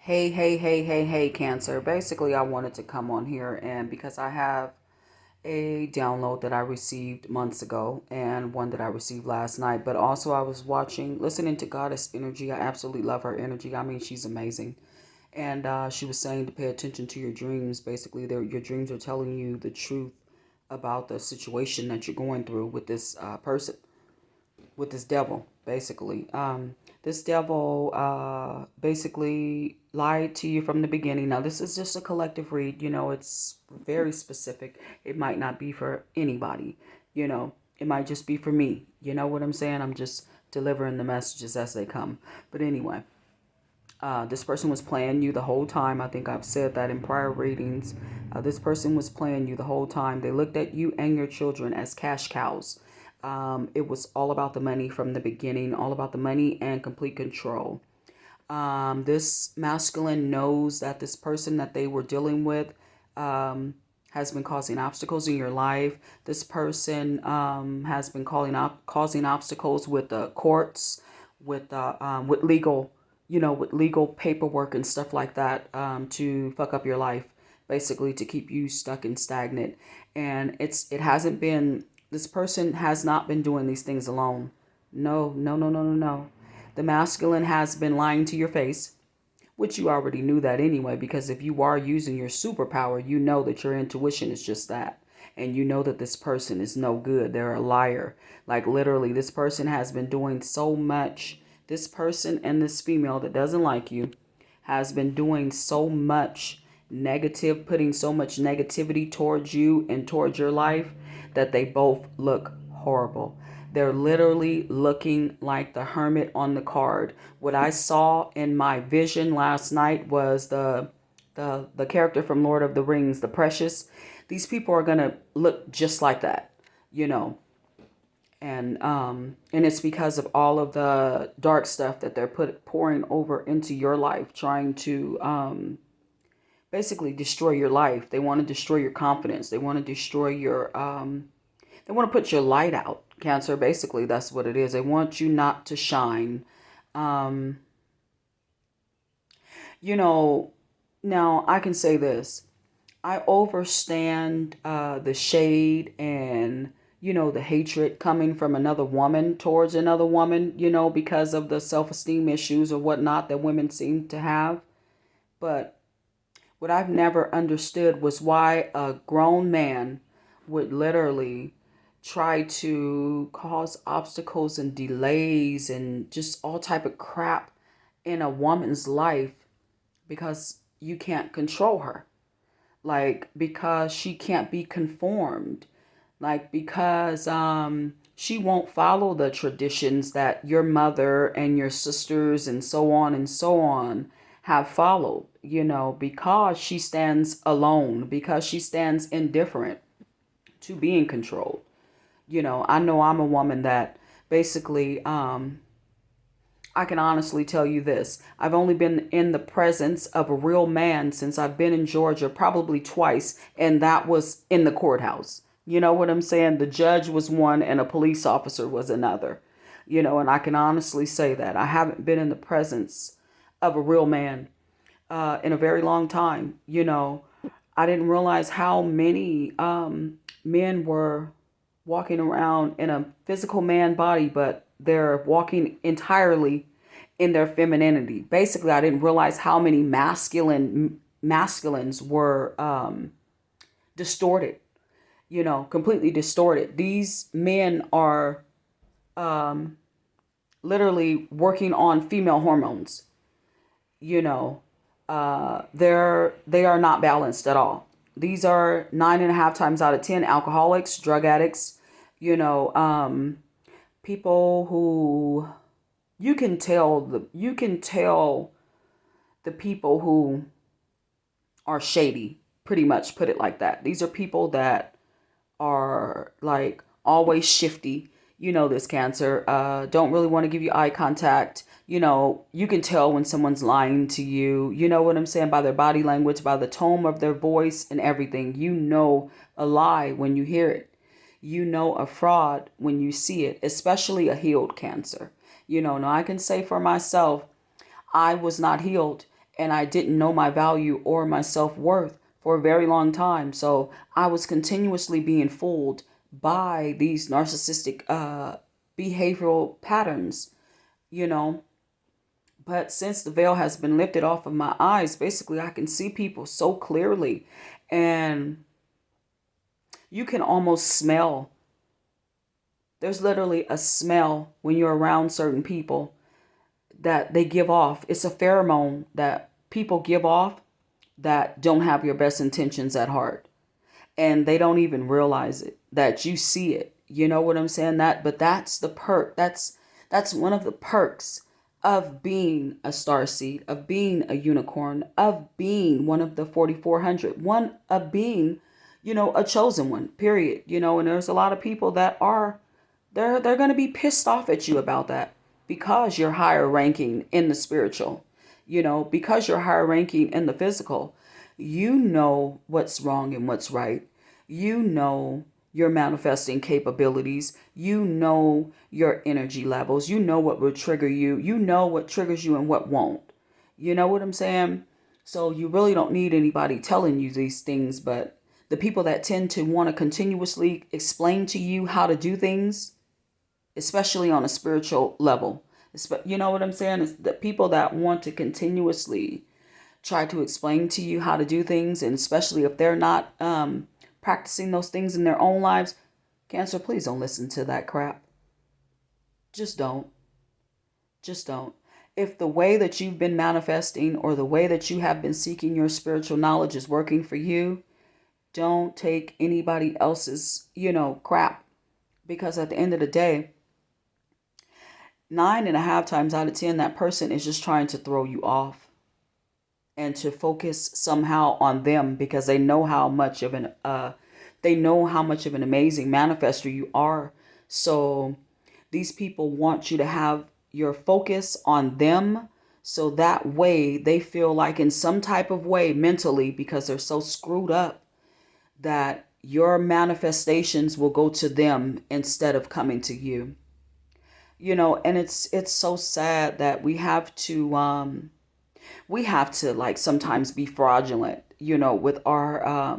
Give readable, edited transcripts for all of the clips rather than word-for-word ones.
Hey, Cancer. Basically, I wanted to come on here and because I have a download that I received months ago and one that I received last night, but also I was listening to Goddess Energy. I absolutely love her energy. I mean, she's amazing. And she was saying to pay attention to your dreams. Basically, your dreams are telling you the truth about the situation that you're going through with this person, with this devil, basically. This devil basically lied to you from the beginning. Now, this is just a collective read. It's very specific. It might not be for anybody. It might just be for me. You know what I'm saying? I'm just delivering the messages as they come. But anyway, this person was playing you the whole time. I think I've said that in prior readings. This person was playing you the whole time. They looked at you and your children as cash cows. It was all about the money from the beginning, all about the money and complete control. This masculine knows that this person that they were dealing with has been causing obstacles in your life. This person has been causing obstacles with the courts, with legal, with legal paperwork and stuff like that, to fuck up your life, basically to keep you stuck and stagnant. And it hasn't been. This person has not been doing these things alone. No, no, no, no, no, no. The masculine has been lying to your face, which you already knew that anyway, because if you are using your superpower, you know that your intuition is just that. And you know that this person is no good. They're a liar. Like literally, this person has been doing so much. This person and this female that doesn't like you has been doing so much putting so much negativity towards you and towards your life that they both look horrible. They're literally looking like the hermit on the card. What I saw in my vision last night was the character from Lord of the Rings, the Precious. These people are gonna look just like that, you know. And it's because of all of the dark stuff that they're pouring over into your life, trying to basically destroy your life. They want to destroy your confidence. They want to destroy your they want to put your light out. Cancer, basically, that's what it is. They want you not to shine. Um, you know, Now I can say this. I overstand the shade and, the hatred coming from another woman towards another woman, because of the self-esteem issues or whatnot that women seem to have. But what I've never understood was why a grown man would literally try to cause obstacles and delays and just all type of crap in a woman's life because you can't control her. Like because she can't be conformed. Like because she won't follow the traditions that your mother and your sisters and so on have followed, because she stands alone, because she stands indifferent to being controlled. I know I'm a woman that basically, I can honestly tell you this. I've only been in the presence of a real man since I've been in Georgia probably twice, and that was in the courthouse. You know what I'm saying? The judge was one and a police officer was another. And I can honestly say that. I haven't been in the presence of a real man in a very long time. I didn't realize how many men were walking around in a physical man body, but they're walking entirely in their femininity. Basically, I didn't realize how many masculines were distorted, completely distorted. These men are literally working on female hormones. you know, they are not balanced at all. These are 9.5 times out of 10 alcoholics, drug addicts, you know, people who you can tell the people who are shady, pretty much put it like that. These are people that are like always shifty. This Cancer. Don't really want to give you eye contact. You can tell when someone's lying to you. You know what I'm saying? By their body language, by the tone of their voice and everything. You know a lie when you hear it. You know a fraud when you see it, especially a healed Cancer. Now I can say for myself, I was not healed and I didn't know my value or my self-worth for a very long time. So I was continuously being fooled by these narcissistic behavioral patterns, you know. But since the veil has been lifted off of my eyes, basically I can see people so clearly, and you can almost smell. There's literally a smell when you're around certain people that they give off. It's a pheromone that people give off that don't have your best intentions at heart. And they don't even realize it, that you see it. You know what I'm saying? But that's the perk. That's one of the perks of being a starseed, of being a unicorn, of being one of the 4,400, one of being, a chosen one, period. And there's a lot of people that are, they're going to be pissed off at you about that because you're higher ranking in the spiritual, because you're higher ranking in the physical. You know what's wrong and what's right. You know your manifesting capabilities. You know your energy levels. You know what will trigger you. You know what triggers you and what won't. You know what I'm saying? So you really don't need anybody telling you these things, but the people that tend to want to continuously explain to you how to do things, especially on a spiritual level, you know what I'm saying? It's the people that want to continuously try to explain to you how to do things, and especially if they're not practicing those things in their own lives. Cancer, please don't listen to that crap. Just don't. Just don't. If the way that you've been manifesting or the way that you have been seeking your spiritual knowledge is working for you, don't take anybody else's, crap. Because at the end of the day, 9.5 times out of 10, that person is just trying to throw you off and to focus somehow on them, because they know how much of an amazing manifester you are. So these people want you to have your focus on them, so that way they feel like in some type of way mentally, because they're so screwed up, that your manifestations will go to them instead of coming to you. And it's so sad that we have to like sometimes be fraudulent, with our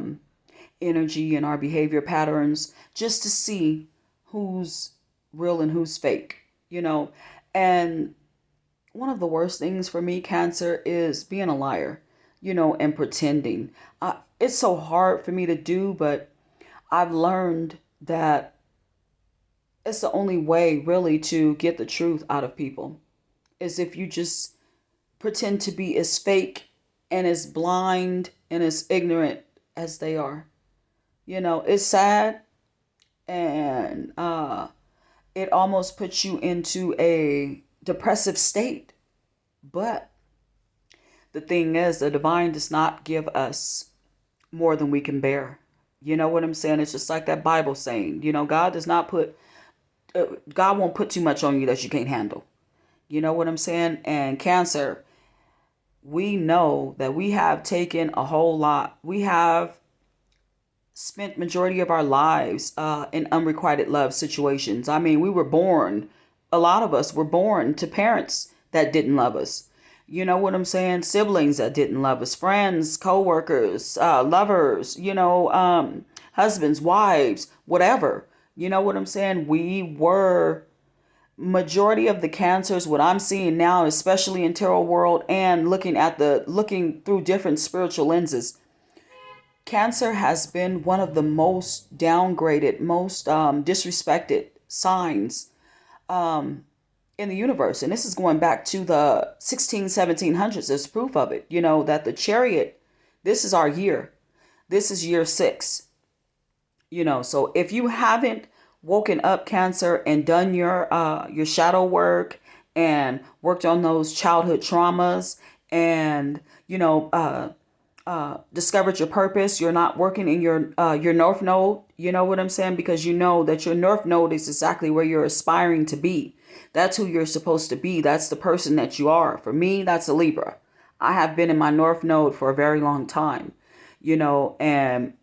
energy and our behavior patterns, just to see who's real and who's fake, And one of the worst things for me, Cancer, is being a liar, and pretending. It's so hard for me to do, but I've learned that it's the only way really to get the truth out of people, is if you just pretend to be as fake and as blind and as ignorant as they are. It's sad, and it almost puts you into a depressive state. But the thing is, the divine does not give us more than we can bear. You know what I'm saying? It's just like that Bible saying, God does not put, God won't put too much on you that you can't handle. You know what I'm saying? And Cancer, we know that we have taken a whole lot. We have spent majority of our lives in unrequited love situations. I mean, a lot of us were born to parents that didn't love us. You know what I'm saying? Siblings that didn't love us, friends, co-workers, lovers, husbands, wives, whatever. You know what I'm saying? We were majority of the Cancers, what I'm seeing now, especially in tarot world and looking through different spiritual lenses. Cancer has been one of the most downgraded, most disrespected signs in the universe. And this is going back to the 1700s. There's proof of it, that the Chariot, this is our year. This is year 6. So if you haven't woken up, Cancer, and done your shadow work and worked on those childhood traumas, and discovered your purpose, you're not working in your North Node. You know what I'm saying? Because you know that your North Node is exactly where you're aspiring to be. That's who you're supposed to be. That's the person that you are. For me, that's a Libra. I have been in my North Node for a very long time, and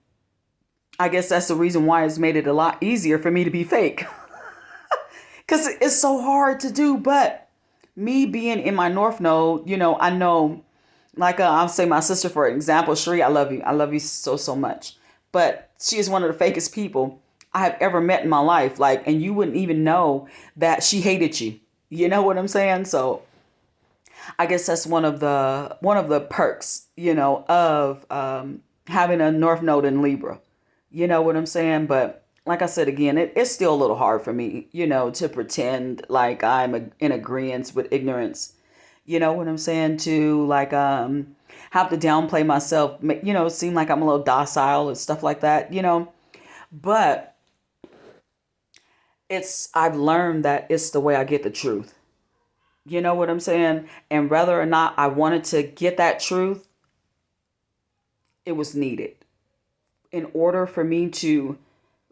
I guess that's the reason why it's made it a lot easier for me to be fake. Because it's so hard to do. But me being in my North Node, I know Like I'll say my sister, for example, Sheree, I love you. I love you so, so much. But she is one of the fakest people I have ever met in my life. Like, and you wouldn't even know that she hated you. You know what I'm saying? So I guess that's one of the perks, of having a North Node in Libra. You know what I'm saying? But like I said again, it's still a little hard for me, to pretend like I'm in agreement with ignorance. You know what I'm saying? To like have to downplay myself, seem like I'm a little docile and stuff like that. But I've learned that it's the way I get the truth. You know what I'm saying? And whether or not I wanted to get that truth, it was needed in order for me to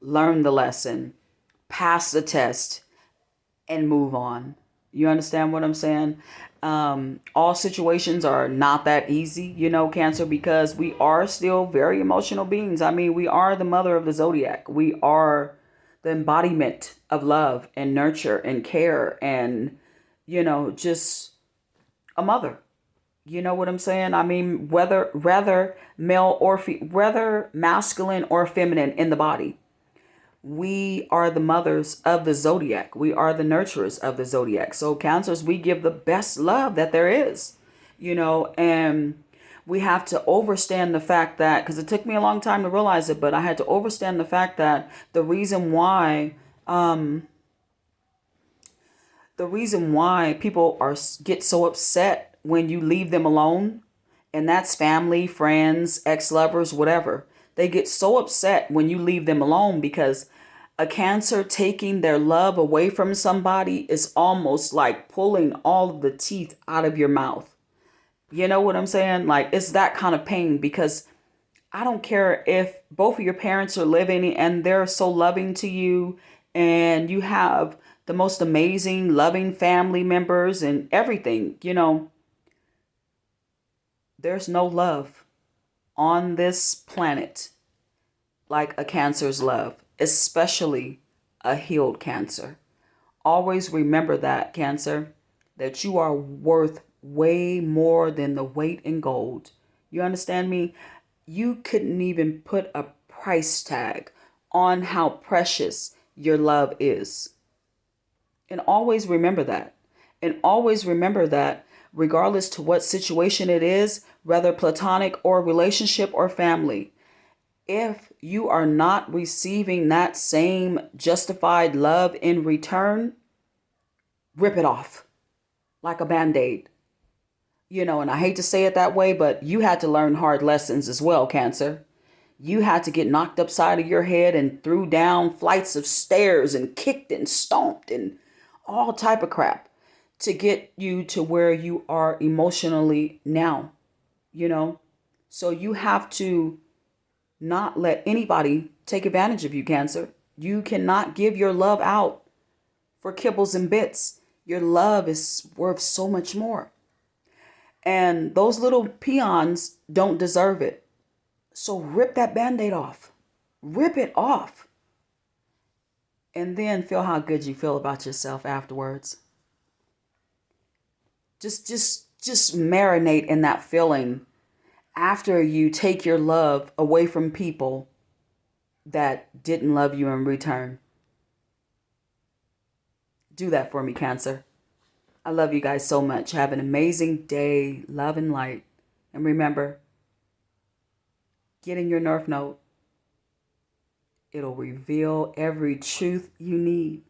learn the lesson, pass the test, and move on. You understand what I'm saying? All situations are not that easy, Cancer, because we are still very emotional beings. I mean, we are the mother of the zodiac. We are the embodiment of love and nurture and care and, just a mother. You know what I'm saying? I mean, whether male or whether masculine or feminine in the body, we are the mothers of the zodiac. We are the nurturers of the zodiac. So Cancers, we give the best love that there is, and we have to overstand the fact that, because it took me a long time to realize it, but I had to overstand the fact that the reason why people get so upset when you leave them alone, and that's family, friends, ex-lovers, whatever. They get so upset when you leave them alone because a Cancer taking their love away from somebody is almost like pulling all of the teeth out of your mouth. You know what I'm saying? Like, it's that kind of pain because I don't care if both of your parents are living and they're so loving to you and you have the most amazing, loving family members and everything. There's no love on this planet like a Cancer's love, especially a healed Cancer. Always remember that, Cancer, that you are worth way more than the weight in gold. You understand me? You couldn't even put a price tag on how precious your love is. And always remember that. And always remember that regardless to what situation it is, whether platonic or relationship or family, if you are not receiving that same justified love in return, rip it off like a band-aid. And I hate to say it that way, but you had to learn hard lessons as well, Cancer. You had to get knocked upside of your head and threw down flights of stairs and kicked and stomped and all type of crap to get you to where you are emotionally now, you know? So you have to not let anybody take advantage of you, Cancer. You cannot give your love out for kibbles and bits. Your love is worth so much more. And those little peons don't deserve it. So rip that band-aid off. Rip it off. And then feel how good you feel about yourself afterwards. Just marinate in that feeling after you take your love away from people that didn't love you in return. Do that for me, Cancer. I love you guys so much. Have an amazing day. Love and light. And remember, get in your North Node. It'll reveal every truth you need.